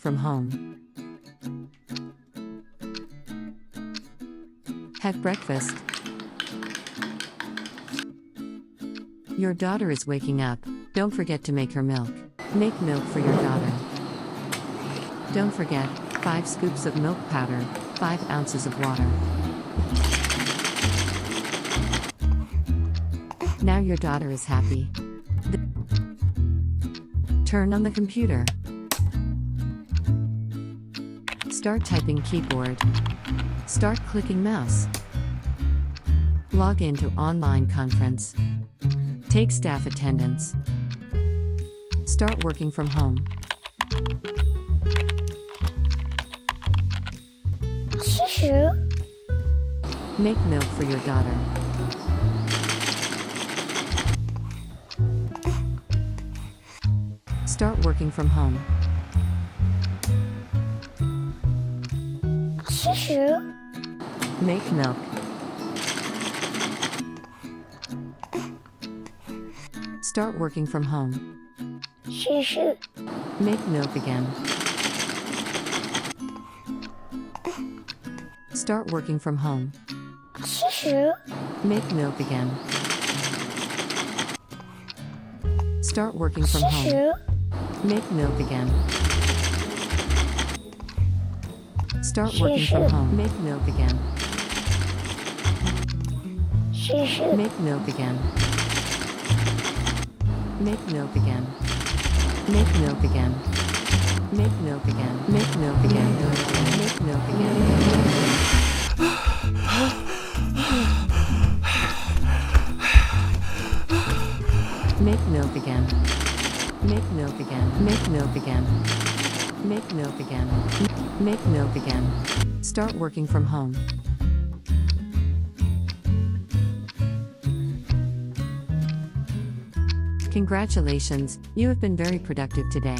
from home. Have breakfast. Your daughter is waking up. Don't forget to make her milk. Make milk for your daughter. Don't forget, 5 scoops of milk powder, 5 ounces of water. Now your daughter is happy. Turn on the computer. Start typing keyboard. Start clicking mouse. Log into online conference. Take staff attendance. Start working from home. Make milk for your daughter. Start working from home. Make milk. Start working from home. Make milk again. Start working from home. Make milk again. Start working from home. Make milk again. Start working from home. Make milk again. Make milk again. Make milk again. Make milk again. Make milk again. Make milk again. Make milk again. Make milk again. Make milk again. Make milk again. Make milk again. Make milk again. Start working from home. Congratulations, you have been very productive today.